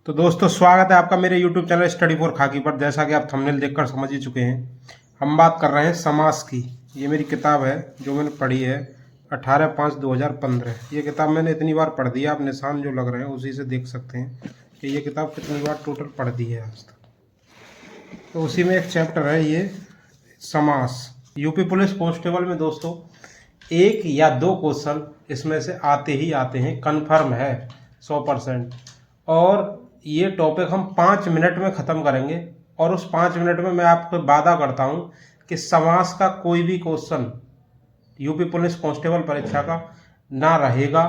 तो दोस्तों स्वागत है आपका मेरे YouTube चैनल स्टडी फॉर खाकी पर। जैसा कि आप थंबनेल देखकर समझ ही चुके हैं, हम बात कर रहे हैं समास की। ये मेरी किताब है जो मैंने पढ़ी है 18/5/2015। ये किताब मैंने इतनी बार पढ़ दी है, आप निशान जो लग रहे हैं उसी से देख सकते हैं कि ये किताब कितनी बार टोटल पढ़ दी है आज तक। तो उसी में एक चैप्टर है ये समास। यूपी पुलिस कांस्टेबल में दोस्तों 1 या 2 क्वेश्चन इसमें से आते ही आते हैं, कन्फर्म है 100%। और ये टॉपिक हम 5 मिनट में ख़त्म करेंगे। और उस 5 मिनट में मैं आपको वादा करता हूँ कि समास का कोई भी क्वेश्चन यूपी पुलिस कांस्टेबल परीक्षा का ना रहेगा,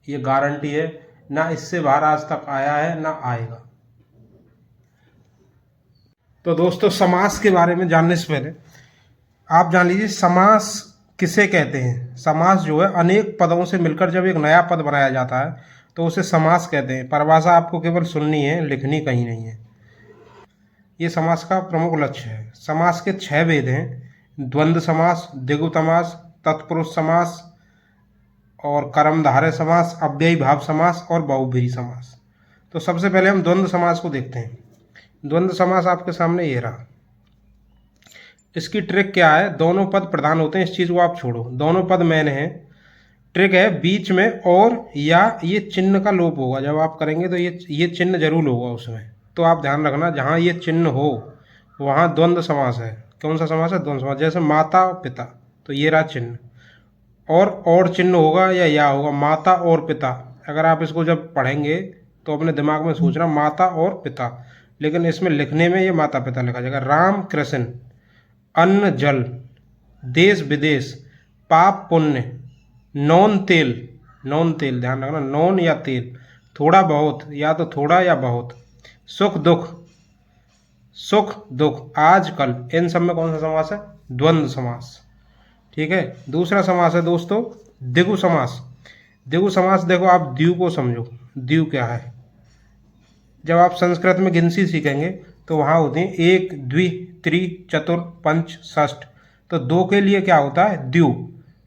ये गारंटी है। ना इससे बाहर आज तक आया है ना आएगा। तो दोस्तों समास के बारे में जानने से पहले आप जान लीजिए समास किसे कहते हैं। समास जो है अनेक पदों से मिलकर जब एक नया पद बनाया जाता है तो उसे समास कहते हैं। परिभाषा आपको केवल सुननी है, लिखनी कहीं नहीं है। ये समास का प्रमुख लक्ष्य है। समास के 6 भेद हैं: द्वंद्व समास, द्विगु समास, तत्पुरुष समास और कर्मधारय समास, अव्ययी भाव समास और बहुव्रीहि समास। तो सबसे पहले हम द्वंद्व समास को देखते हैं। द्वंद्व समास आपके सामने ये रहा। इसकी ट्रिक क्या है? दोनों पद प्रधान होते हैं, इस चीज़ को आप छोड़ो, दोनों पद मैन हैं। ट्रिक है बीच में और या ये चिन्ह का लोप होगा। जब आप करेंगे तो ये चिन्ह जरूर होगा उसमें, तो आप ध्यान रखना जहाँ ये चिन्ह हो वहाँ द्वंद्व समास है। कौन सा समास है? द्वंद्व समास। जैसे माता और पिता, तो ये रहा चिन्ह, और चिन्ह होगा या होगा, माता और पिता। अगर आप इसको जब पढ़ेंगे तो अपने दिमाग में सोचना माता और पिता, लेकिन इसमें लिखने में ये माता पिता लिखा जाएगा। राम कृष्ण, अन्न जल, देश विदेश, पाप पुण्य, नौन तेल, नौन तेल ध्यान रखना, नौन या तेल, थोड़ा बहुत या तो थोड़ा या बहुत, सुख दुख, सुख दुख, आजकल, इन सब में कौन सा समास है? द्वंद्व समास। ठीक है। दूसरा समास है दोस्तों द्विगु समास। द्विगु समास देखो, आप द्यू को समझो। द्यू क्या है? जब आप संस्कृत में गिनती सीखेंगे तो वहाँ होते हैं 1 द्वि त्रि चतुर पंच षष्ठ। तो 2 के लिए क्या होता है? द्यू।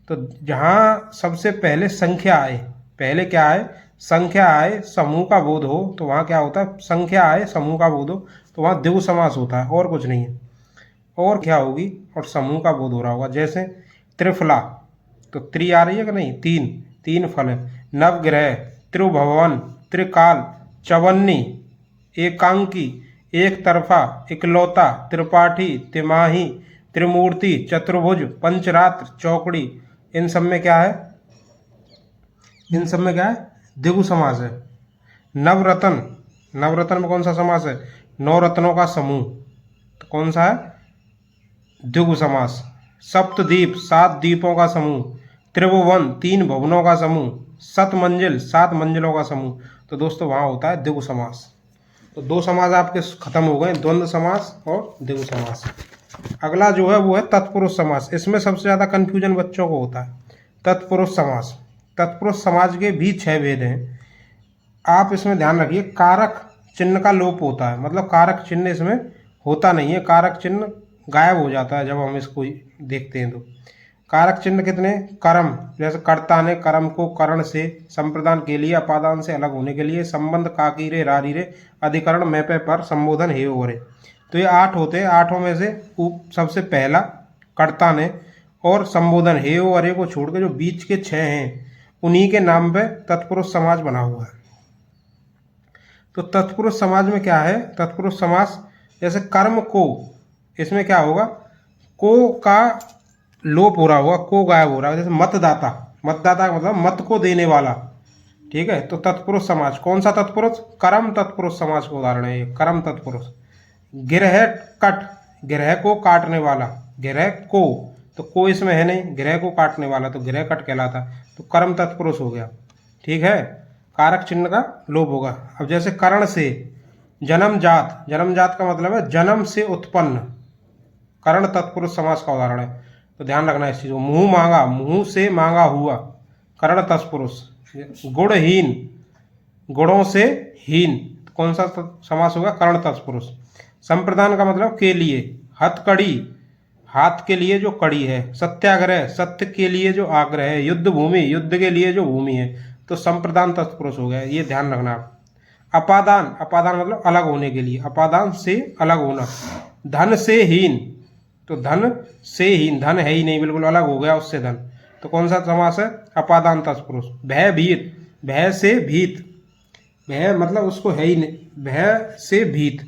तो जहाँ सबसे पहले संख्या आए, पहले क्या आए? संख्या आए, समूह का बोध हो, तो वहाँ क्या होता है? संख्या आए, समूह का बोध हो, तो वहाँ द्विगु समास होता है, और कुछ नहीं है। और क्या होगी? और समूह का बोध हो रहा होगा। जैसे त्रिफला, तो त्रि आ रही है कि नहीं? 3 फल है। नवग्रह, त्रिभुवन, त्रिकाल, चवन्नी, एकांकी, एक तरफा, इकलौता, त्रिपाठी, तिमाही, त्रिमूर्ति, चतुर्भुज, पंचरात्र, चौकड़ी, इन सब में क्या है? इन सब में क्या है? द्विगु समास है। नवरत्न, नवरत्न में कौन सा समास है? 9 रत्नों का समूह, तो कौन सा है? द्विगु समास। सप्तद्वीप, 7 द्वीपों का समूह। त्रिभुवन, 3 भुवनों का समूह। सतमंजिल, 7 मंजिलों का समूह। तो दोस्तों वहाँ होता है द्विगु समास। तो 2 समास आपके खत्म हो गए, द्वंद्व समास और द्विगु समास। अगला जो है वो है तत्पुरुष समास। इसमें सबसे ज़्यादा कन्फ्यूजन बच्चों को होता है। तत्पुरुष समास। तत्पुरुष समास के भी 6 भेद हैं। आप इसमें ध्यान रखिए, कारक चिन्ह का लोप होता है, मतलब कारक चिन्ह इसमें होता नहीं है। कारक चिन्ह गायब हो जाता है जब हम इसको देखते हैं। तो कारक चिन्ह कितने? कर्म, जैसे कर्ता ने कर्म को करण से, संप्रदान के लिए, अपादान से अलग होने के लिए, संबंध, काकीरे, रारीरे, अधिकरण, मैं पे, पर, संबोधन, हे ओरे। तो ये 8 होते हैं। 8 में से सबसे पहला कर्ता ने और संबोधन, हे ओ अरे को छोड़ के जो बीच के 6 हैं उन्हीं के नाम पे तत्पुरुष समाज बना हुआ है। तो तत्पुरुष समाज में क्या है? तत्पुरुष समास जैसे कर्म को, इसमें क्या होगा? को का लोप हो रहा होगा, को गायब हो रहा है। जैसे मतदाता, मतदाता मतलब मत को देने वाला। ठीक है। तो तत्पुरुष समाज कौन सा तत्पुरुष? कर्म तत्पुरुष समाज का उदाहरण है ये, कर्म तत्पुरुष। गिरह कट, गिरह को काटने वाला, गिरह को, तो को इसमें है नहीं, गिरह को काटने वाला, तो गिरह कट कहलाता, तो कर्म तत्पुरुष हो गया। ठीक है। कारक चिन्ह का लोप होगा। अब जैसे करण से, जन्मजात, जन्मजात का मतलब है जन्म से उत्पन्न, करण तत्पुरुष समास का उदाहरण है। तो ध्यान रखना इस चीज को। मुंह मांगा, मुंह से मांगा हुआ, करण तत्पुरुष। गुणहीन, गुणों से हीन, तो कौन सा समास होगा? करण तत्पुरुष। संप्रदान का मतलब के लिए। हथकड़ी, हाथ के लिए जो कड़ी है। सत्याग्रह, सत्य के लिए जो आग्रह है। युद्ध भूमि, युद्ध के लिए जो भूमि है, तो संप्रदान तत्पुरुष हो गया। ये ध्यान रखना आप। अपादान, अपादान मतलब अलग होने के लिए, अपादान से अलग होना। धन से हीन, तो धन से हीन, धन है ही नहीं, बिल्कुल अलग हो गया उससे धन, तो कौन सा समास है? अपादान तत्पुरुष। भयभीत, भय से भीत, भय मतलब उसको है ही नहीं, भय से भीत,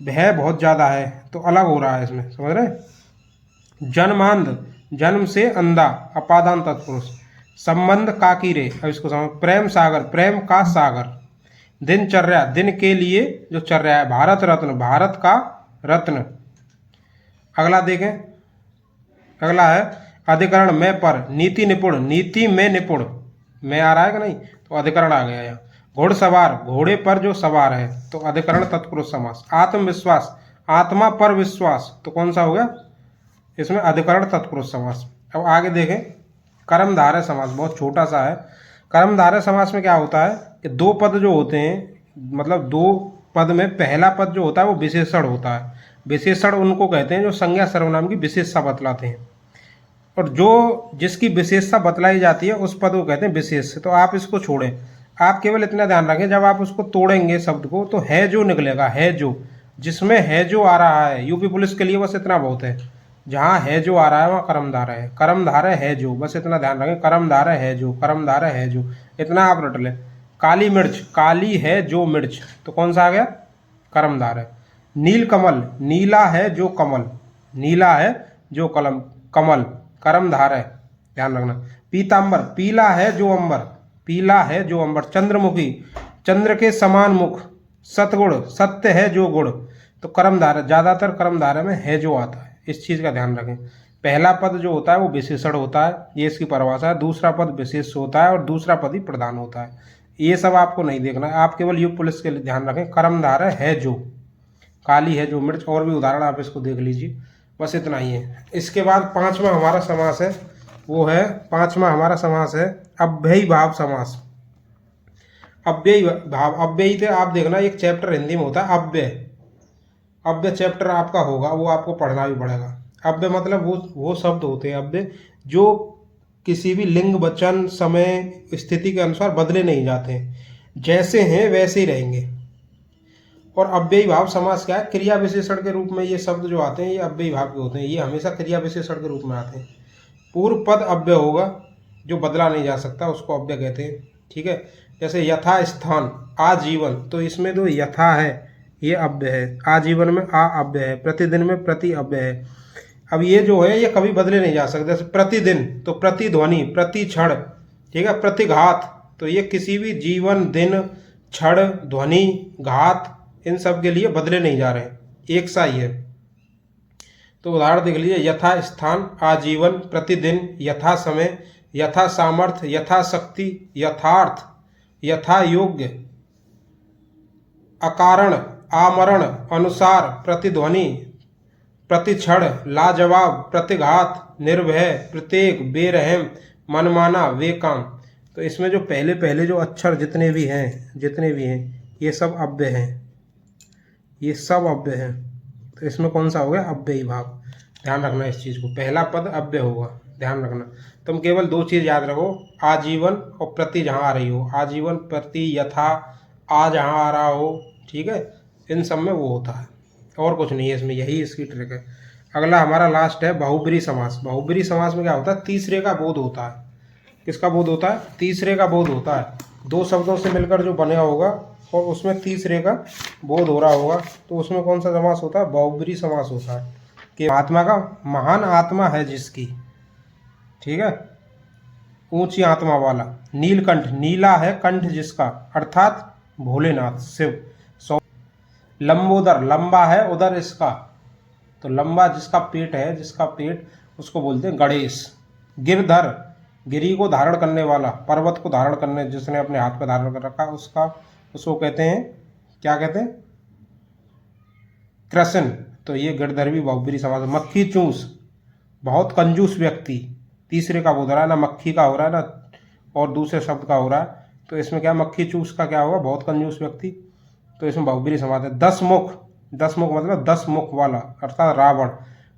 भय बहुत ज़्यादा है तो अलग हो रहा है इसमें, समझ रहे? जन्मांध, जन्म से अंधा, अपादान तत्पुरुष। संबंध काकीरे, अब इसको समझ। प्रेम सागर, प्रेम का सागर। दिनचर्या, दिन के लिए जो चर्या है। भारत रत्न, भारत का रत्न। अगला देखें, अगला है अधिकरण में पर। नीति निपुण, नीति में निपुण, में आ रहा है कि नहीं, तो अधिकरण आ गया यहाँ। घोड़सवार, घोड़े पर जो सवार है, तो अधिकरण तत्पुरुष समास। आत्मविश्वास, आत्मा पर विश्वास, तो कौन सा हो गया? इसमें अधिकरण तत्पुरुष समास। अब आगे देखें, कर्मधारय समास, बहुत छोटा सा है। कर्मधारय समास में क्या होता है कि दो पद जो होते हैं, मतलब दो पद में पहला पद जो होता है वो विशेषण होता है। विशेषण उनको कहते हैं जो संज्ञा सर्वनाम की विशेषता बतलाते हैं, और जो जिसकी विशेषता बतलाई जाती है उस पद को कहते हैं विशेष। तो आप इसको छोड़ें, आप केवल इतना ध्यान रखें, जब आप उसको तोड़ेंगे शब्द को तो है जो निकलेगा, है जो, जिसमें है जो आ रहा है। यूपी पुलिस के लिए बस इतना बहुत है, जहाँ है जो आ रहा है वहाँ कर्मधारय है, कर्मधारय है जो, बस इतना ध्यान रखें, कर्मधारय है जो, कर्मधारय है जो, इतना आप रट लें। काली मिर्च, काली है जो मिर्च, तो कौन सा आ गया? कर्मधारय। नील कमल, नीला है जो कमल, नीला है जो कलम, कमल, कर्मधारय, ध्यान रखना। पीतांबर, पीला है जो अंबर, पीला है जो अंबर। चंद्रमुखी, चंद्र के समान मुख। सतगुण, सत्य है जो गुण, तो कर्मधारय, ज्यादातर कर्मधारय में है जो आता है, इस चीज का ध्यान रखें। पहला पद जो होता है वो विशेषण होता है, ये इसकी परिभाषा है। दूसरा पद विशेष होता है और दूसरा पद ही प्रधान होता है। ये सब आपको नहीं देखना है, आप केवल यूपी पुलिस के लिए ध्यान रखें, कर्मधारय है जो, काली है जो मिर्च। और भी उदाहरण आप इसको देख लीजिए, बस इतना ही है। इसके बाद पांचवा हमारा समास है, वो है, पांचवा हमारा समास है अव्ययी भाव समास। अव्ययी भाव, अव्ययी थे आप देखना, एक चैप्टर हिंदी में होता है अव्यय, अव्यय चैप्टर आपका होगा, वो आपको पढ़ना भी पड़ेगा। अव्यय मतलब वो शब्द होते हैं अव्यय जो किसी भी लिंग, वचन, समय, स्थिति के अनुसार बदले नहीं जाते, जैसे हैं वैसे ही रहेंगे। और अव्ययी भाव समास क्या है? क्रिया विशेषण के रूप में ये शब्द जो आते हैं ये अव्ययी भाव के होते हैं, ये हमेशा क्रिया विशेषण के रूप में आते हैं। पूर्व पद अव्यय होगा जो बदला नहीं जा सकता, उसको अव्यय कहते हैं, ठीक है। जैसे यथा स्थान, आजीवन, तो इसमें जो यथा है ये अव्यय है, आजीवन में आ अव्यय है, प्रतिदिन में प्रति अव्यय है। अब ये जो है ये कभी बदले नहीं जा सकते। जैसे प्रतिदिन, तो प्रतिध्वनि, प्रति क्षण, ठीक है। प्रतिघात, तो ये किसी भी जीवन, दिन, क्षण, ध्वनि, घात, इन सब के लिए बदले नहीं जा रहे, एक सा ही है। तो उदाहरण देख लीजिए, यथा स्थान, आजीवन, प्रतिदिन, यथा समय, यथा सामर्थ्य, यथा शक्ति, यथार्थ, यथा योग्य, अकारण, आमरण, अनुसार, प्रतिध्वनि, प्रतिक्षण, लाजवाब, प्रतिघात, निर्भय, प्रत्येक, बेरहम, मनमाना, बेकाम। तो इसमें जो पहले पहले जो अक्षर जितने भी हैं ये सब अव्यय हैं, ये सब अव्यय हैं। तो इसमें कौन सा हो गया? अव्ययी भाव। ध्यान रखना इस चीज़ को, पहला पद अव्यय होगा, ध्यान रखना। तुम केवल दो चीज़ याद रखो, आजीवन और प्रति जहाँ आ रही हो, आजीवन, प्रति, यथा, आ जहाँ आ रहा हो, ठीक है, इन सब में वो होता है, और कुछ नहीं है इसमें, यही इसकी ट्रिक है। अगला हमारा लास्ट है बहुब्री समास। बहुब्री समास में क्या होता है? तीसरे का बोध होता है। किसका बोध होता है? तीसरे का बोध होता है। दो शब्दों से मिलकर जो बना होगा और उसमें तीसरे का बोध हो रहा होगा, तो उसमें कौन सा समास होता है? बहुब्री समास होता है। कि आत्मा का, महान आत्मा है जिसकी, ठीक है, ऊंची आत्मा वाला। नीलकंठ, नीला है कंठ जिसका, अर्थात भोलेनाथ, शिव। लंबोदर, लंबा है उदर इसका, तो लंबा जिसका पेट है, जिसका पेट, उसको बोलते हैं गणेश। गिरधर, गिरी को धारण करने वाला, पर्वत को धारण करने, जिसने अपने हाथ पर धारण कर रखा उसको कहते हैं, क्या कहते हैं? कृष्ण। तो ये गिरधर भी बहुब्री समास। मक्खी चूस, बहुत कंजूस व्यक्ति, तीसरे का बोध रहा है ना, मक्खी का हो रहा है ना और दूसरे शब्द का हो रहा है, तो इसमें क्या, मक्खी चूस का क्या होगा? बहुत कंजूस व्यक्ति, तो इसमें बहुब्री समास है। 10 मुख, 10 मुख मतलब 10 मुख वाला, अर्थात रावण,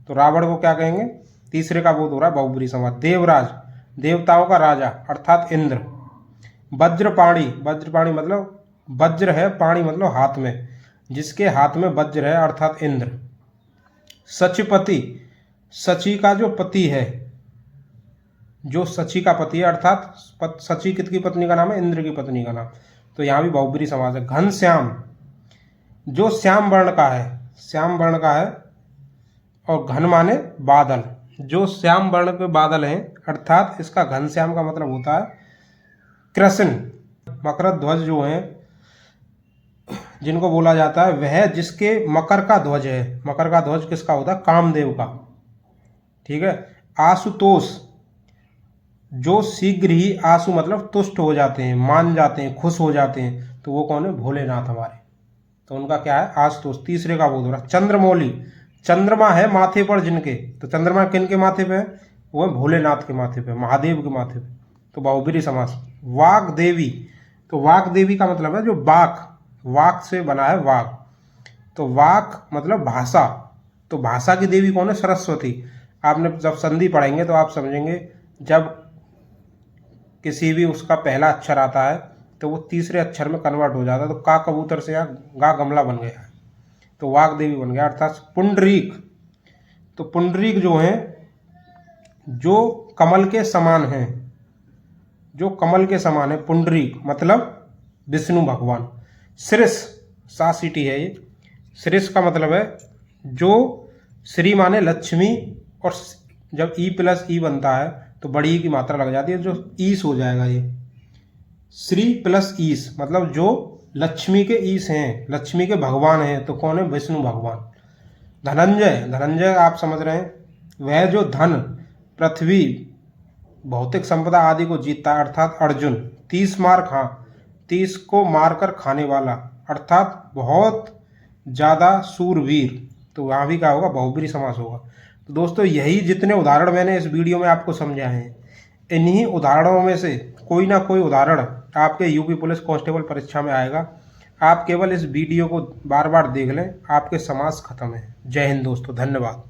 तो रावण को क्या कहेंगे? तीसरे का बोध हो रहा है, बहुब्री समास। देवराज, देवताओं का राजा, अर्थात इंद्र। वज्रपाणी, वज्रपाणी मतलब वज्र है, पाणी मतलब हाथ में, जिसके हाथ में वज्र है अर्थात इंद्र। सचिपति, सची का जो पति है, जो सची का पति है अर्थात सची किसकी पत्नी का नाम है? इंद्र की पत्नी का नाम। तो यहाँ भी बहुब्रीहि समास है। घनश्याम, जो श्याम वर्ण का है, श्याम वर्ण का है, और घन माने बादल, जो श्याम वर्ण के बादल हैं अर्थात इसका घनश्याम का मतलब होता है कृष्ण। मकर ध्वज जो हैं जिनको बोला जाता है, वह जिसके मकर का ध्वज है, मकर का ध्वज किसका होता है? कामदेव का। ठीक है। आशुतोष, जो शीघ्र ही, आशु मतलब तुष्ट हो जाते हैं, मान जाते हैं, खुश हो जाते हैं, तो वो कौन है? भोलेनाथ हमारे। तो उनका क्या है? आशुतोष। तीसरे का बोध हो रहा। चंद्रमौली, चंद्रमा है माथे पर जिनके, तो चंद्रमा किन के माथे पे है? वो है भोलेनाथ के माथे पे, महादेव के माथे पे। तो बहुब्रीहि समास। वाग देवी, तो वाग देवी का मतलब है जो वाक, वाक से बना है वाग, तो वाक मतलब भाषा। तो भाषा की देवी कौन है? सरस्वती। आपने जब संधि पढ़ेंगे तो आप समझेंगे, जब किसी भी उसका पहला अक्षर आता है तो वो तीसरे अक्षर में कन्वर्ट हो जाता है। तो का कबूतर से यहाँ गा गमला बन गया, तो वाग देवी बन गया अर्थात। पुंडरीक, तो पुंडरीक जो है जो कमल के समान है, जो कमल के समान है, पुंडरीक मतलब विष्णु भगवान। श्रीष, सा सीटी है ये, श्रीष का मतलब है जो श्री माने लक्ष्मी, और जब ई प्लस ई बनता है तो बड़ी ई की मात्रा लग जाती है, जो ईस हो जाएगा ये। श्री प्लस ईस मतलब जो लक्ष्मी के ईस हैं, लक्ष्मी के भगवान हैं, तो कौन है? विष्णु भगवान। धनंजय, धनंजय आप समझ रहे हैं, वह जो धन, पृथ्वी, भौतिक संपदा आदि को जीतता है अर्थात अर्जुन। 30 मार खा, 30 को मारकर खाने वाला अर्थात बहुत ज़्यादा सूरवीर। तो वहाँ भी क्या होगा? बहुब्रीहि समास होगा। तो दोस्तों यही जितने उदाहरण मैंने इस वीडियो में आपको समझाए हैं, इन्हीं उदाहरणों में से कोई ना कोई उदाहरण आपके यूपी पुलिस कांस्टेबल परीक्षा में आएगा। आप केवल इस वीडियो को बार बार देख लें, आपके समास खत्म है। जय हिंद दोस्तों, धन्यवाद।